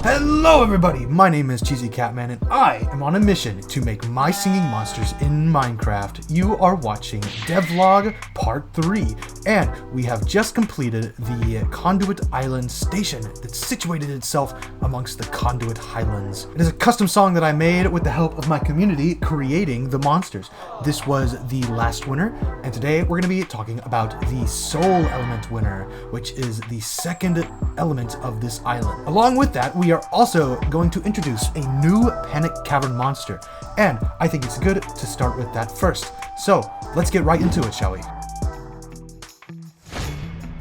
Hello everybody, my name is Cheesy Catman and I am on a mission to make my singing monsters in Minecraft. You are watching Devlog Part 3 and we have just completed the Conduit Island station that situated itself amongst the Conduit Highlands. It is a custom song that I made with the help of my community creating the monsters. This was the last winner and today we're going to be talking about the Soul Element winner, which is the second element of this island. Along with that, we are also going to introduce a new Panic Cavern monster, and I think it's good to start with that first. So let's get right into it, shall we?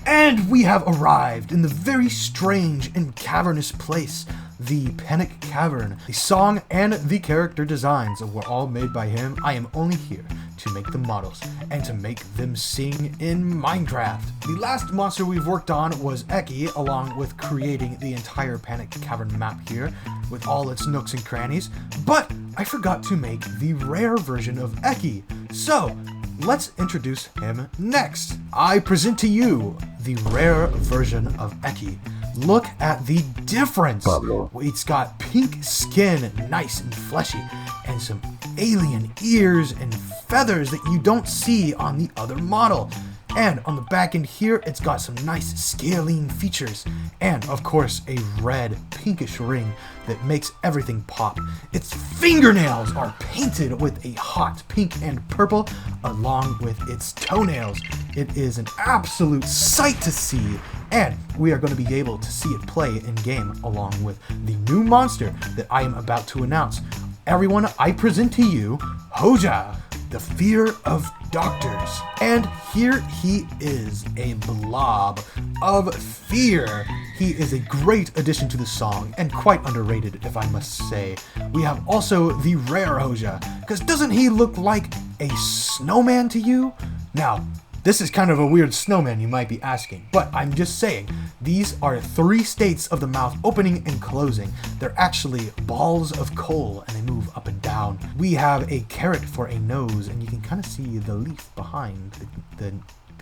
And we have arrived in the very strange and cavernous place, the Panic Cavern. The song and the character designs were all made by him. I am only here to make the models and to make them sing in Minecraft. The last monster we've worked on was Echy, along with creating the entire Panic Cavern map here with all its nooks and crannies, but I forgot to make the rare version of Echy. So let's introduce him next. I present to you the rare version of Echy. Look at the difference. It's got pink skin, nice and fleshy, and some alien ears and feathers that you don't see on the other model. And on the back end here, it's got some nice scaling features. And of course, a red pinkish ring that makes everything pop. Its fingernails are painted with a hot pink and purple, along with its toenails. It is an absolute sight to see. And we are going to be able to see it play in game along with the new monster that I am about to announce. Everyone, I present to you Hojaa, the fear of doctors. And here he is, a blob of fear. He is a great addition to the song and quite underrated, if I must say. We have also the rare Hojaa, because doesn't he look like a snowman to you? Now, this is kind of a weird snowman, you might be asking, but I'm just saying, these are 3 states of the mouth opening and closing. They're actually balls of coal and they move up and down. We have a carrot for a nose, and you can kind of see the leaf behind the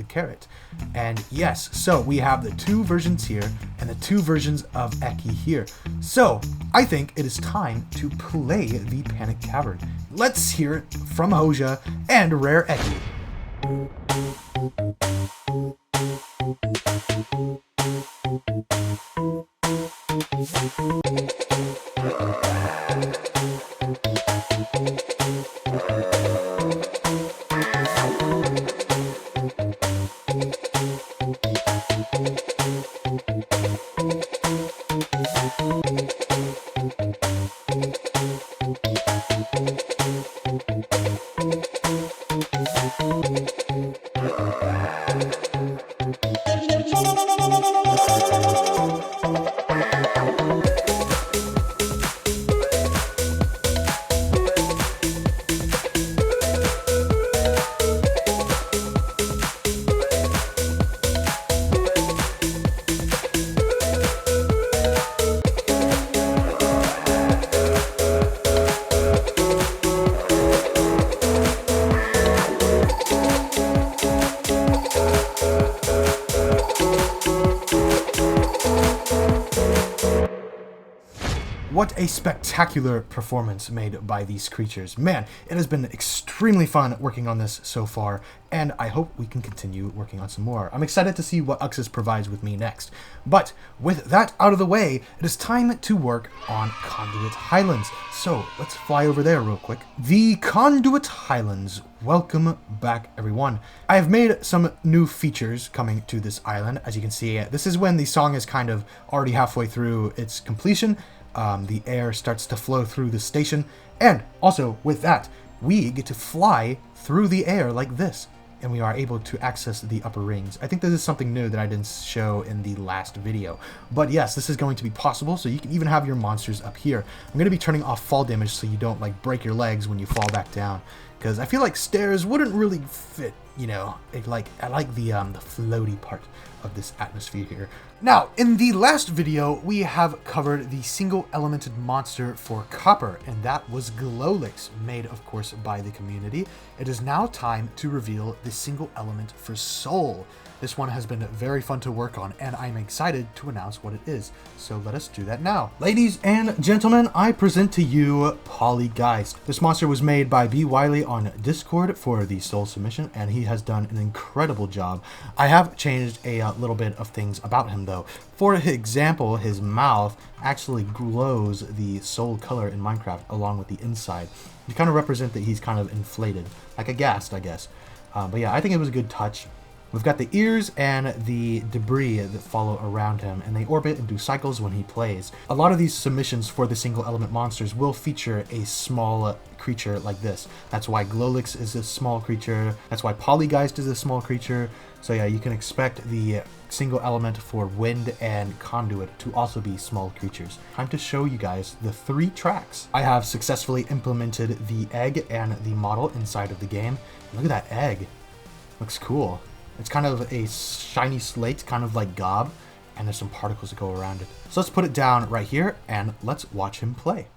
carrot. And yes, so we have the 2 versions here and the 2 versions of Echy here. So I think it is time to play the Panic Cavern. Let's hear it from Hojaa and rare Echy. What a spectacular performance made by these creatures. Man, it has been extremely fun working on this so far, and I hope we can continue working on some more. I'm excited to see what Uxus provides with me next. But with that out of the way, it is time to work on Conduit Highlands. So let's fly over there real quick. The Conduit Highlands. Welcome back, everyone. I have made some new features coming to this island. As you can see, this is when the song is kind of already halfway through its completion. The air starts to flow through the station, and also with that, we get to fly through the air like this, and we are able to access the upper rings. I think this is something new that I didn't show in the last video, but yes, this is going to be possible, so you can even have your monsters up here. I'm going to be turning off fall damage so you don't like break your legs when you fall back down, because I feel like stairs wouldn't really fit, you know. I like the floaty part of this atmosphere here. Now, in the last video, we have covered the single elemented monster for copper, and that was Glowlix, made of course by the community. It is now time to reveal the single element for soul. This one has been very fun to work on, and I'm excited to announce what it is. So let us do that now. Ladies and gentlemen, I present to you Polygeist. This monster was made by B. Wiley on Discord for the soul submission, and he has done an incredible job. I have changed a little bit of things about him though. For example, his mouth actually glows the soul color in Minecraft along with the inside. To kind of represent that he's kind of inflated, like a ghast, I guess. But yeah, I think it was a good touch. We've got the ears and the debris that follow around him, and they orbit and do cycles when he plays. A lot of these submissions for the single element monsters will feature a small creature like this. That's why Glowlix is a small creature. That's why Polygeist is a small creature. So yeah, you can expect the single element for Wind and Conduit to also be small creatures. Time to show you guys the 3 tracks. I have successfully implemented the egg and the model inside of the game. Look at that egg. Looks cool. It's kind of a shiny slate, kind of like Gob, and there's some particles that go around it. So let's put it down right here, and let's watch him play.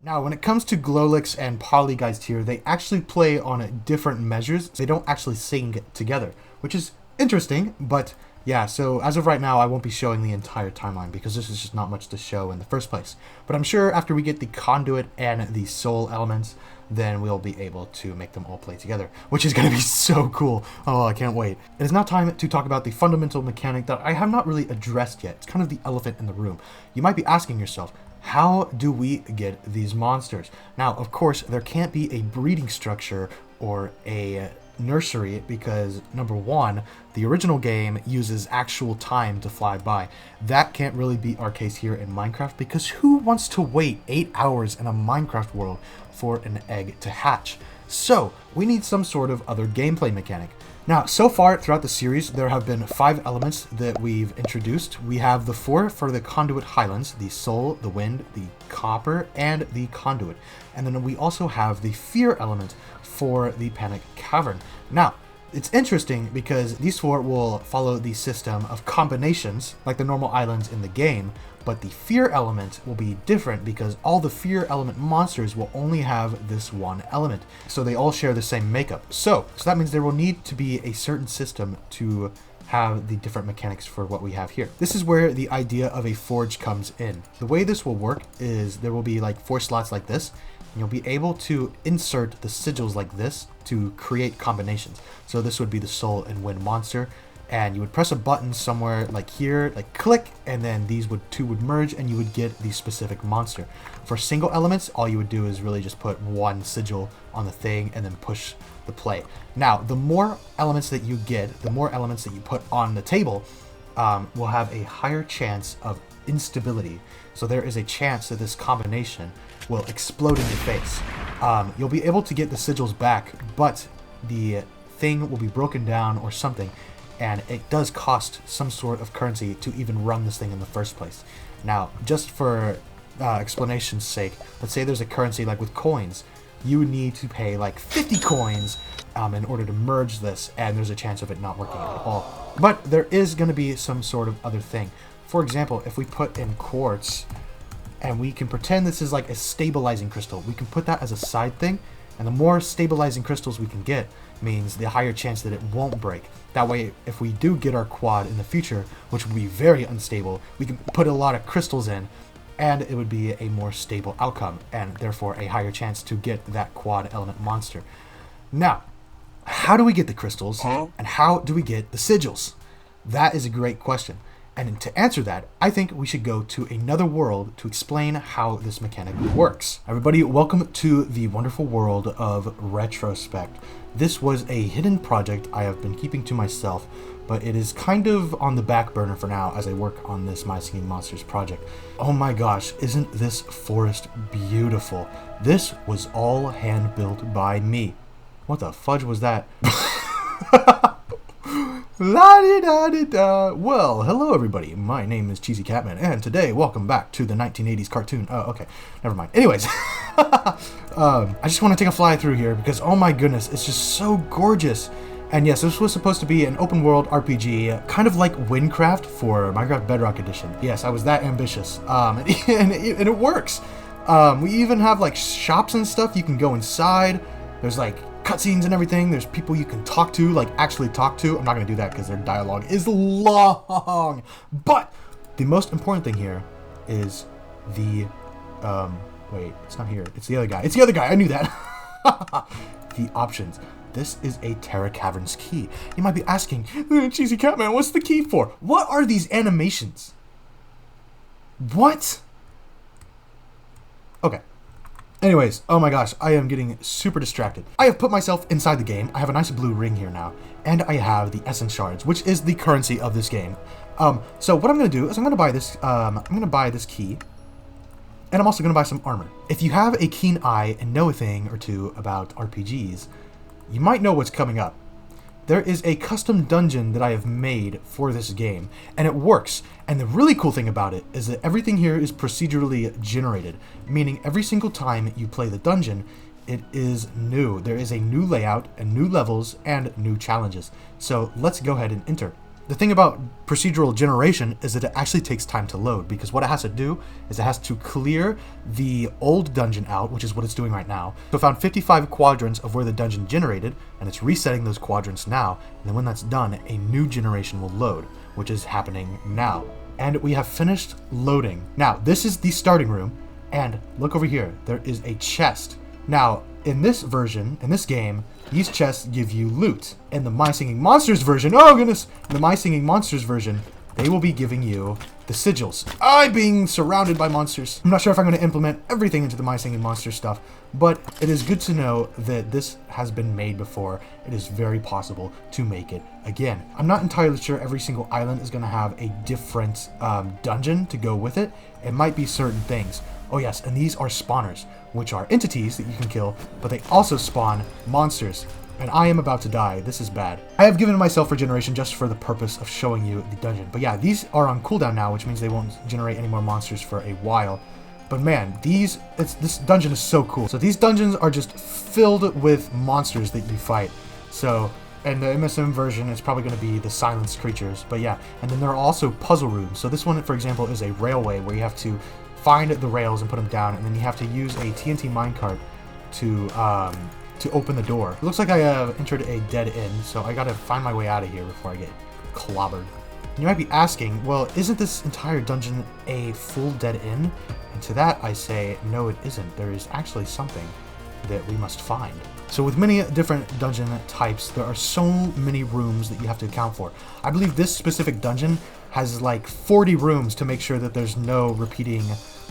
Now, when it comes to Glowlix and Polygeist here, they actually play on different measures. They don't actually sing together, which is interesting, but yeah, so as of right now, I won't be showing the entire timeline because this is just not much to show in the first place. But I'm sure after we get the Conduit and the soul elements, then we'll be able to make them all play together, which is going to be so cool. Oh, I can't wait. It is now time to talk about the fundamental mechanic that I have not really addressed yet. It's kind of the elephant in the room. You might be asking yourself, how do we get these monsters? Now, of course, there can't be a breeding structure or a nursery because, number one, the original game uses actual time to fly by. That can't really be our case here in Minecraft because who wants to wait 8 hours in a Minecraft world for an egg to hatch? So, we need some sort of other gameplay mechanic. Now, so far throughout the series, there have been 5 elements that we've introduced. We have the 4 for the Conduit Highlands, the Soul, the Wind, the Copper, and the Conduit. And then we also have the Fear element for the Panic Cavern. Now, it's interesting because these 4 will follow the system of combinations, like the normal islands in the game, but the Fear element will be different because all the Fear element monsters will only have this one element. So they all share the same makeup. So that means there will need to be a certain system to have the different mechanics for what we have here. This is where the idea of a forge comes in. The way this will work is there will be like 4 slots like this, and you'll be able to insert the sigils like this to create combinations. So this would be the Soul and Wind monster, and you would press a button somewhere like here, like click, and then these two would merge and you would get the specific monster. For single elements, all you would do is really just put 1 sigil on the thing and then push the play. Now, the more elements that you get, the more elements that you put on the table will have a higher chance of instability. So there is a chance that this combination will explode in your face. You'll be able to get the sigils back, but the thing will be broken down or something, and it does cost some sort of currency to even run this thing in the first place. Now, just for explanation's sake, let's say there's a currency like with coins. You need to pay like 50 coins in order to merge this, and there's a chance of it not working at all. But there is going to be some sort of other thing. For example, if we put in quartz, and we can pretend this is like a stabilizing crystal, we can put that as a side thing, and the more stabilizing crystals we can get means the higher chance that it won't break. That way, if we do get our quad in the future, which will be very unstable, we can put a lot of crystals in, and it would be a more stable outcome, and therefore a higher chance to get that quad element monster. Now, how do we get the crystals, and how do we get the sigils? That is a great question. And to answer that, I think we should go to another world to explain how this mechanic works. Everybody, welcome to the wonderful world of Retrospect. This was a hidden project I have been keeping to myself, but it is kind of on the back burner for now as I work on this My Singing Monsters project. Oh my gosh, isn't this forest beautiful? This was all hand-built by me. What the fudge was that? La-di-da-di-da. Well, hello everybody. My name is Cheesy Catman, and today, welcome back to the 1980s cartoon. Oh, okay. Never mind. Anyways, I just want to take a fly through here because, oh my goodness, it's just so gorgeous. And yes, this was supposed to be an open world RPG, kind of like Windcraft for Minecraft Bedrock Edition. Yes, I was that ambitious. And it works. We even have like shops and stuff you can go inside. There's like cutscenes and everything. There's people you can talk to, like actually talk to. I'm not going to do that because their dialogue is long. But the most important thing here is the, wait, it's not here. It's the other guy. It's the other guy. I knew that. The options. This is a Terra Caverns key. You might be asking, Cheesy Catman, what's the key for? What are these animations? What? Okay. Anyways, oh my gosh, I am getting super distracted. I have put myself inside the game. I have a nice blue ring here now, and I have the essence shards, which is the currency of this game. So what I'm gonna do is I'm gonna buy this key, and I'm also gonna buy some armor. If you have a keen eye and know a thing or two about RPGs, you might know what's coming up. There is a custom dungeon that I have made for this game, and it works. And the really cool thing about it is that everything here is procedurally generated, meaning every single time you play the dungeon, it is new. There is a new layout and new levels and new challenges. So let's go ahead and enter. The thing about procedural generation is that it actually takes time to load, because what it has to do is it has to clear the old dungeon out, which is what it's doing right now. So it found 55 quadrants of where the dungeon generated, and it's resetting those quadrants now, and then when that's done, a new generation will load, which is happening now. And we have finished loading. Now, this is the starting room, and look over here, there is a chest. Now, in this version, in this game, these chests give you loot. In the My Singing Monsters version, oh goodness, in the My Singing Monsters version, they will be giving you the sigils. I'm being surrounded by monsters. I'm not sure if I'm going to implement everything into the My Singing Monsters stuff, but it is good to know that this has been made before. It is very possible to make it again. I'm not entirely sure every single island is going to have a different dungeon to go with it. It might be certain things. Oh yes, and these are spawners, which are entities that you can kill, but they also spawn monsters. And I am about to die. This is bad. I have given myself regeneration just for the purpose of showing you the dungeon. But yeah, these are on cooldown now, which means they won't generate any more monsters for a while. But man, this dungeon is so cool. So these dungeons are just filled with monsters that you fight. So, and the MSM version is probably going to be the silenced creatures. But yeah, and then there are also puzzle rooms. So this one, for example, is a railway where you have to find the rails and put them down, and then you have to use a TNT minecart to open the door. It looks like I have entered a dead end, so I gotta find my way out of here before I get clobbered. You might be asking, well, isn't this entire dungeon a full dead end? And to that I say, no it isn't. There is actually something that we must find. So with many different dungeon types, there are so many rooms that you have to account for. I believe this specific dungeon has like 40 rooms to make sure that there's no repeating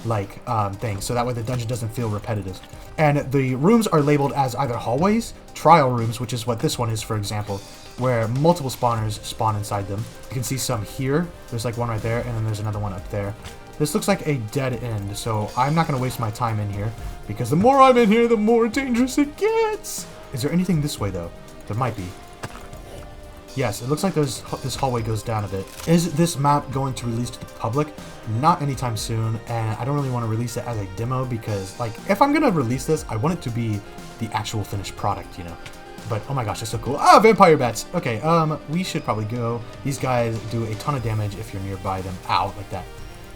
like things, so that way the dungeon doesn't feel repetitive. And the rooms are labeled as either hallways, trial rooms, which is what this one is, for example, where multiple spawners spawn inside them. You can see some here. There's like one right there, and then there's another one up there. This looks like a dead end, so I'm not going to waste my time in here, because the more I'm in here, the more dangerous it gets. Is there anything this way, though? There might be. Yes, it looks like this hallway goes down a bit. Is this map going to release to the public? Not anytime soon, and I don't really want to release it as a demo because, like, if I'm going to release this, I want it to be the actual finished product, you know? But, oh my gosh, that's so cool. Ah, vampire bats! Okay, we should probably go. These guys do a ton of damage if you're nearby them. Ow, like that.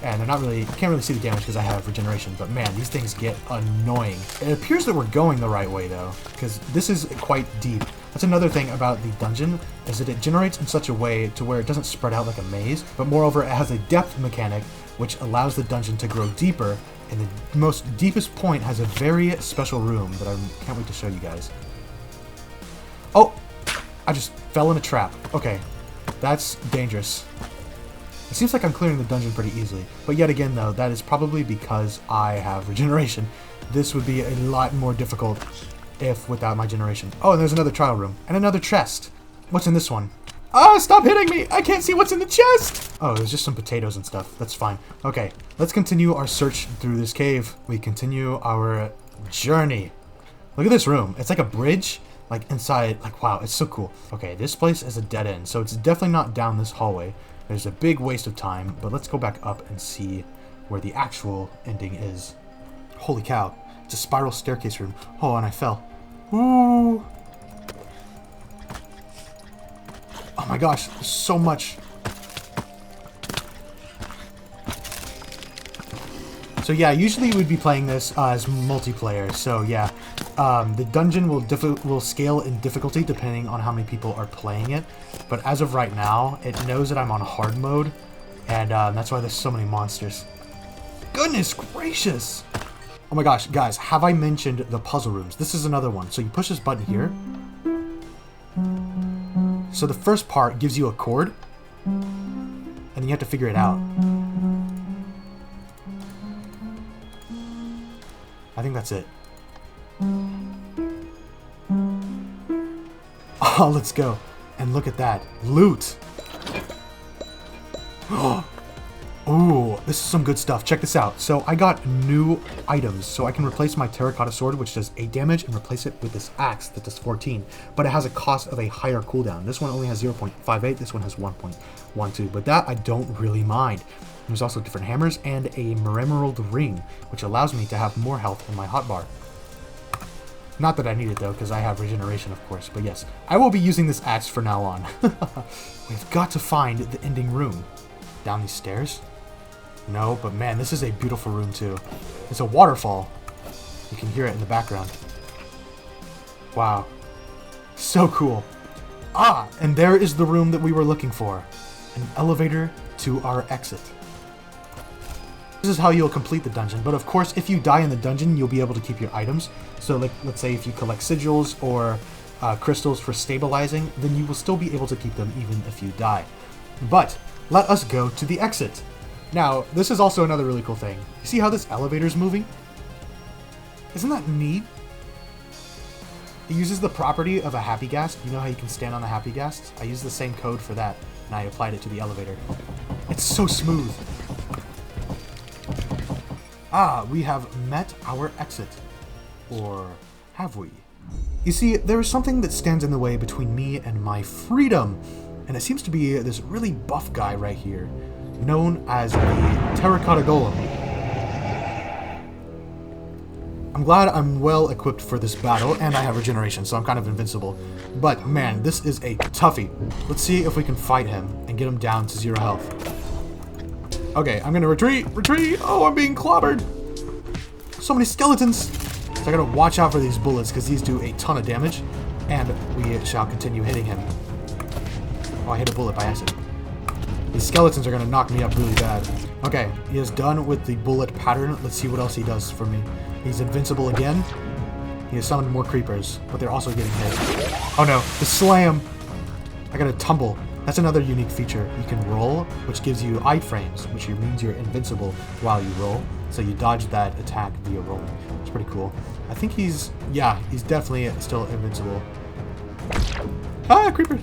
And they're not really, you can't really see the damage because I have regeneration, but man, these things get annoying. It appears that we're going the right way though, because this is quite deep. That's another thing about the dungeon, is that it generates in such a way to where it doesn't spread out like a maze, but moreover it has a depth mechanic which allows the dungeon to grow deeper, and the most deepest point has a very special room that I can't wait to show you guys. Oh! I just fell in a trap. Okay, that's dangerous. It seems like I'm clearing the dungeon pretty easily. But yet again, though, that is probably because I have regeneration. This would be a lot more difficult if without my generation. Oh, and there's another trial room. And another chest. What's in this one? Ah, stop hitting me! I can't see what's in the chest! Oh, there's just some potatoes and stuff. That's fine. Okay, let's continue our search through this cave. We continue our journey. Look at this room. It's like a bridge. Like inside, like wow, it's so cool. Okay, this place is a dead end, so it's definitely not down this hallway. There's a big waste of time, but let's go back up and see where the actual ending is. Holy cow, it's a spiral staircase room. Oh, and I fell. Ooh. Oh my gosh, there's so much. So yeah, usually we'd be playing this as multiplayer, so yeah. The dungeon will scale in difficulty depending on how many people are playing it. But as of right now, it knows that I'm on hard mode, and that's why there's so many monsters. Goodness gracious! Oh my gosh, guys, have I mentioned the puzzle rooms? This is another one. So you push this button here. So the first part gives you a chord, and then you have to figure it out. I think that's it. Oh, let's go. And look at that. Loot! Oh, this is some good stuff. Check this out. So I got new items. So I can replace my terracotta sword, which does 8 damage, and replace it with this axe that does 14. But it has a cost of a higher cooldown. This one only has 0.58. This one has 1.12. But that I don't really mind. There's also different hammers and a emerald ring, which allows me to have more health in my hotbar. Not that I need it though, because I have regeneration, of course. But yes, I will be using this axe from now on. We've got to find the ending room. Down these stairs? No, but man, this is a beautiful room too. It's a waterfall. You can hear it in the background. Wow. So cool. Ah, and there is the room that we were looking for. An elevator to our exit. This is how you'll complete the dungeon, but of course, if you die in the dungeon, you'll be able to keep your items. So, like, let's say if you collect sigils or crystals for stabilizing, then you will still be able to keep them even if you die. But let us go to the exit. Now, this is also another really cool thing. You see how this elevator is moving? Isn't that neat? It uses the property of a happy ghast. You know how you can stand on the happy ghast? I use the same code for that, and I applied it to the elevator. It's so smooth. Ah, we have met our exit. Or have we? You see, there is something that stands in the way between me and my freedom. And it seems to be this really buff guy right here, known as the Terracotta Golem. I'm glad I'm well equipped for this battle, and I have regeneration, so I'm kind of invincible. But man, this is a toughie. Let's see if we can fight him and get him down to 0 health. Okay, I'm gonna retreat! Retreat! Oh, I'm being clobbered! So many skeletons! So I gotta watch out for these bullets, because these do a ton of damage. And we shall continue hitting him. Oh, I hit a bullet by accident. These skeletons are gonna knock me up really bad. Okay, he is done with the bullet pattern. Let's see what else he does for me. He's invincible again. He has summoned more creepers, but they're also getting hit. Oh no, the slam! I gotta tumble. That's another unique feature. You can roll, which gives you iframes, which means you're invincible while you roll. So you dodge that attack via rolling. It's pretty cool. I think he's definitely still invincible. Ah, creeper!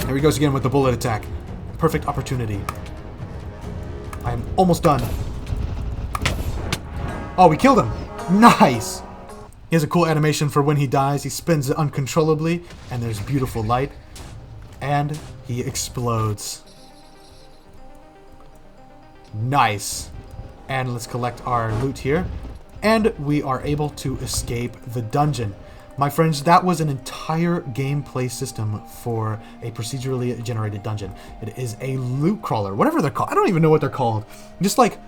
There he goes again with the bullet attack. Perfect opportunity. I am almost done. Oh, we killed him! Nice! He has a cool animation for when he dies. He spins uncontrollably, and there's beautiful light. And he explodes. Nice. And let's collect our loot here. And we are able to escape the dungeon. My friends, that was an entire gameplay system for a procedurally generated dungeon. It is a loot crawler, whatever they're called. I don't even know what they're called. Just like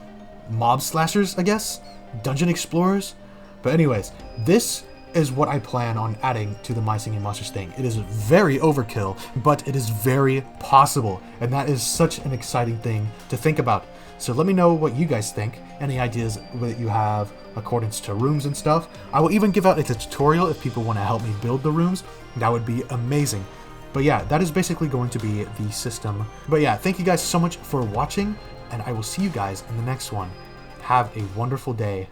mob slashers, I guess? Dungeon explorers? But anyways, this is what I plan on adding to the My Singing Monsters thing. It is very overkill, but it is very possible. And that is such an exciting thing to think about. So let me know what you guys think. Any ideas that you have accordance to rooms and stuff. I will even give out a tutorial if people want to help me build the rooms. That would be amazing. But yeah, that is basically going to be the system. But yeah, thank you guys so much for watching, and I will see you guys in the next one. Have a wonderful day.